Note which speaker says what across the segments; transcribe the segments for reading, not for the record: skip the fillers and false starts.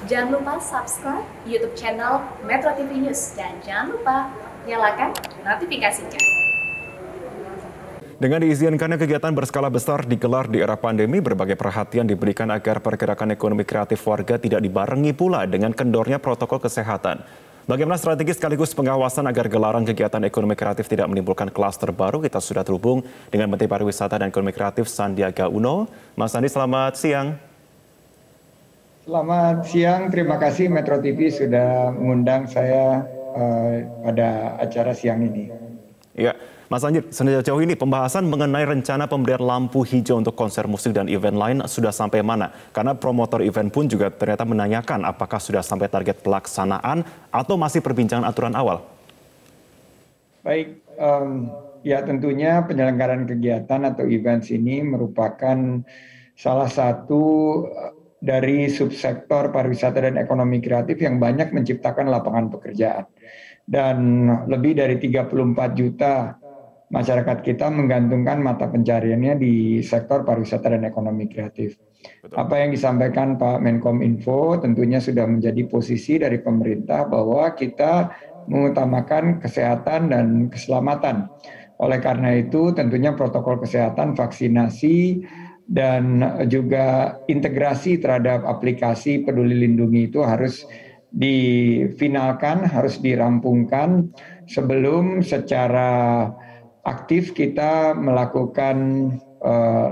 Speaker 1: Jangan lupa subscribe YouTube channel Metro TV News dan jangan lupa nyalakan notifikasinya.
Speaker 2: Dengan diizinkannya kegiatan berskala besar digelar di era pandemi, berbagai perhatian diberikan agar pergerakan ekonomi kreatif warga tidak dibarengi pula dengan kendornya protokol kesehatan. Bagaimana strategi sekaligus pengawasan agar gelaran kegiatan ekonomi kreatif tidak menimbulkan klaster baru? Kita sudah terhubung dengan Menteri Pariwisata dan Ekonomi Kreatif Sandiaga Uno. Mas Sandi, selamat siang.
Speaker 3: Selamat siang, terima kasih Metro TV sudah mengundang saya pada acara siang ini.
Speaker 2: Ya, Mas Sandi, sejauh ini pembahasan mengenai rencana pemberian lampu hijau untuk konser musik dan event lain sudah sampai mana? Karena promotor event pun juga ternyata menanyakan apakah sudah sampai target pelaksanaan atau masih perbincangan aturan awal?
Speaker 3: Baik, ya tentunya penyelenggaraan kegiatan atau events ini merupakan salah satu dari subsektor pariwisata dan ekonomi kreatif yang banyak menciptakan lapangan pekerjaan. Dan lebih dari 34 juta masyarakat kita menggantungkan mata pencariannya di sektor pariwisata dan ekonomi kreatif. Betul. Apa yang disampaikan Pak Menkominfo tentunya sudah menjadi posisi dari pemerintah bahwa kita mengutamakan kesehatan dan keselamatan. Oleh karena itu tentunya protokol kesehatan, vaksinasi, dan juga integrasi terhadap aplikasi Peduli Lindungi itu harus difinalkan, harus dirampungkan sebelum secara aktif kita melakukan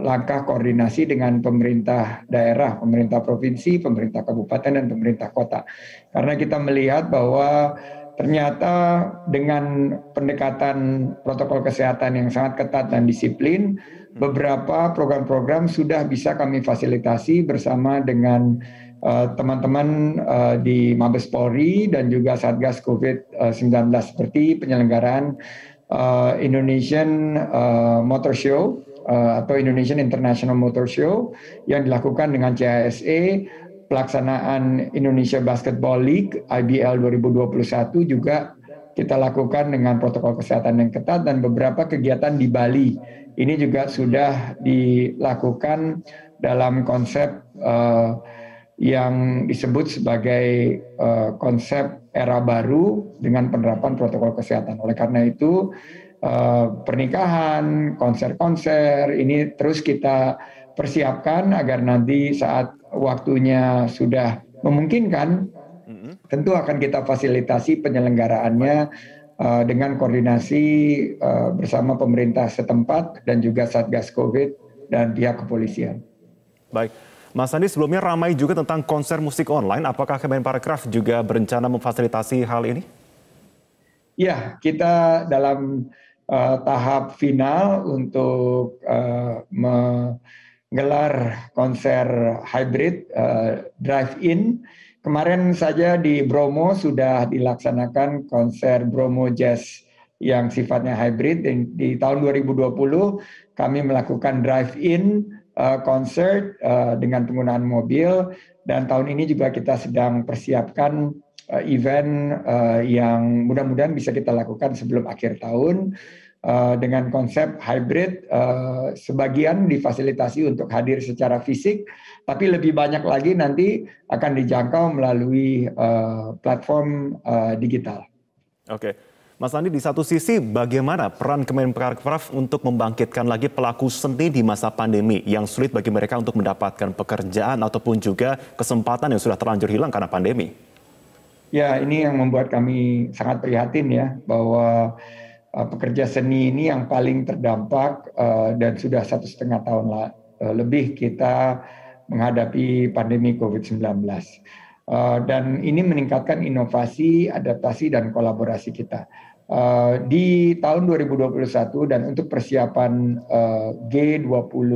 Speaker 3: langkah koordinasi dengan pemerintah daerah, pemerintah provinsi, pemerintah kabupaten, dan pemerintah kota. Karena kita melihat bahwa ternyata dengan pendekatan protokol kesehatan yang sangat ketat dan disiplin, beberapa program-program sudah bisa kami fasilitasi bersama dengan teman-teman di Mabes Polri dan juga Satgas COVID-19 seperti penyelenggaraan Indonesian Motor Show atau Indonesian International Motor Show yang dilakukan dengan CASE, pelaksanaan Indonesia Basketball League IBL 2021 juga kita lakukan dengan protokol kesehatan yang ketat, dan beberapa kegiatan di Bali ini juga sudah dilakukan dalam konsep yang disebut sebagai konsep era baru dengan penerapan protokol kesehatan. Oleh karena itu pernikahan, konser-konser ini terus kita persiapkan agar nanti saat waktunya sudah memungkinkan, tentu akan kita fasilitasi penyelenggaraannya dengan koordinasi bersama pemerintah setempat dan juga Satgas COVID dan pihak kepolisian.
Speaker 2: Baik, Mas Sandi, sebelumnya ramai juga tentang konser musik online. Apakah Kemenparekraf juga berencana memfasilitasi hal ini?
Speaker 3: Ya, kita dalam tahap final untuk menggelar konser hybrid drive-in. Kemarin saja di Bromo sudah dilaksanakan konser Bromo Jazz yang sifatnya hybrid. Di tahun 2020 kami melakukan drive-in konser dengan penggunaan mobil, dan tahun ini juga kita sedang persiapkan event yang mudah-mudahan bisa kita lakukan sebelum akhir tahun dengan konsep hybrid. Sebagian difasilitasi untuk hadir secara fisik, tapi lebih banyak lagi nanti akan dijangkau melalui platform digital.
Speaker 2: Oke, Mas Andi, di satu sisi bagaimana peran Kemenparekraf untuk membangkitkan lagi pelaku seni di masa pandemi yang sulit bagi mereka untuk mendapatkan pekerjaan ataupun juga kesempatan yang sudah terlanjur hilang karena pandemi?
Speaker 3: Ya, ini yang membuat kami sangat prihatin ya, bahwa pekerja seni ini yang paling terdampak dan sudah 1,5 tahun lebih kita menghadapi pandemi COVID-19. Dan ini meningkatkan inovasi, adaptasi, dan kolaborasi kita. Di tahun 2021 dan untuk persiapan G20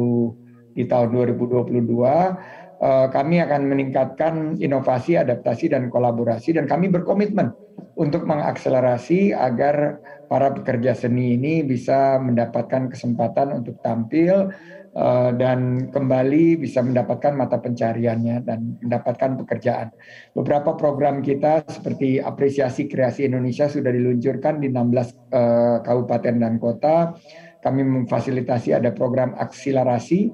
Speaker 3: di tahun 2022, kami akan meningkatkan inovasi, adaptasi, dan kolaborasi, dan kami berkomitmen untuk mengakselerasi agar para pekerja seni ini bisa mendapatkan kesempatan untuk tampil dan kembali bisa mendapatkan mata pencariannya dan mendapatkan pekerjaan. Beberapa program kita seperti Apresiasi Kreasi Indonesia sudah diluncurkan di 16 kabupaten dan kota. Kami memfasilitasi ada program akselerasi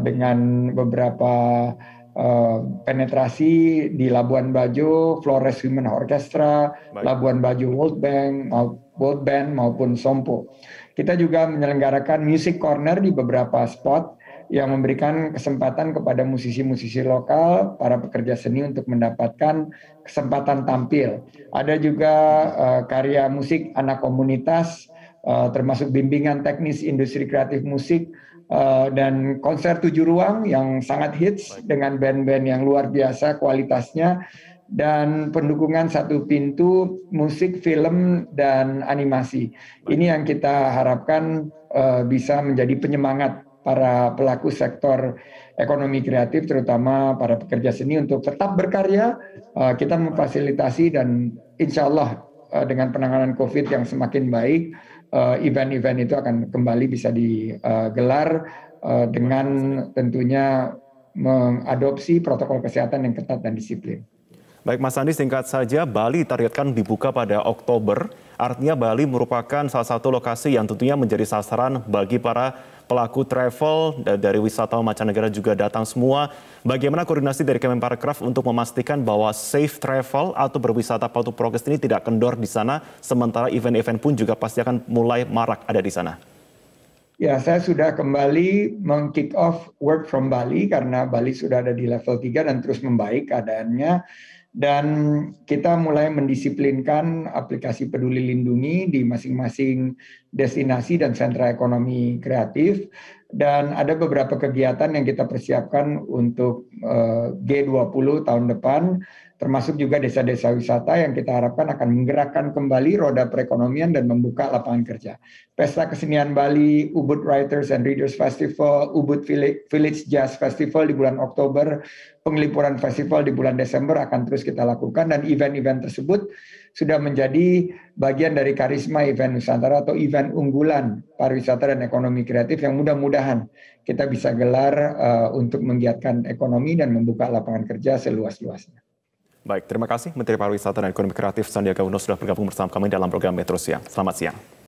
Speaker 3: dengan beberapa penetrasi di Labuan Bajo, Flores Women Orchestra, Labuan Bajo World Band maupun Sompo. Kita juga menyelenggarakan Music Corner di beberapa spot yang memberikan kesempatan kepada musisi-musisi lokal, para pekerja seni untuk mendapatkan kesempatan tampil. Ada juga karya musik anak komunitas, termasuk bimbingan teknis industri kreatif musik, dan konser 7 ruang yang sangat hits dengan band-band yang luar biasa kualitasnya, dan pendukungan 1 pintu musik, film, dan animasi. Ini yang kita harapkan bisa menjadi penyemangat para pelaku sektor ekonomi kreatif, terutama para pekerja seni untuk tetap berkarya. Kita memfasilitasi dan insya Allah dengan penanganan COVID yang semakin baik, event-event itu akan kembali bisa digelar dengan tentunya mengadopsi protokol kesehatan yang ketat dan disiplin.
Speaker 2: Baik Mas Andi, singkat saja, Bali targetkan dibuka pada Oktober. Artinya Bali merupakan salah satu lokasi yang tentunya menjadi sasaran bagi para pelaku travel dari wisatawan mancanegara juga datang semua. Bagaimana koordinasi dari Kemenparekraf untuk memastikan bahwa safe travel atau berwisata patuh prokes ini tidak kendor di sana, sementara event-event pun juga pasti akan mulai marak ada di sana?
Speaker 3: Ya, saya sudah kembali meng-kick off work from Bali karena Bali sudah ada di level 3 dan terus membaik keadaannya. Dan kita mulai mendisiplinkan aplikasi Peduli Lindungi di masing-masing destinasi dan sentra ekonomi kreatif. Dan ada beberapa kegiatan yang kita persiapkan untuk G20 tahun depan, termasuk juga desa-desa wisata yang kita harapkan akan menggerakkan kembali roda perekonomian dan membuka lapangan kerja. Pesta Kesenian Bali, Ubud Writers and Readers Festival, Ubud Village Jazz Festival di bulan Oktober, Penglipuran Festival di bulan Desember akan terus kita lakukan, dan event-event tersebut sudah menjadi bagian dari karisma event Nusantara atau event unggulan pariwisata dan ekonomi kreatif yang mudah-mudahan kita bisa gelar untuk menggiatkan ekonomi dan membuka lapangan kerja seluas-luasnya.
Speaker 2: Baik, terima kasih Menteri Pariwisata dan Ekonomi Kreatif Sandiaga Uno sudah bergabung bersama kami dalam program Metro Siang. Selamat siang.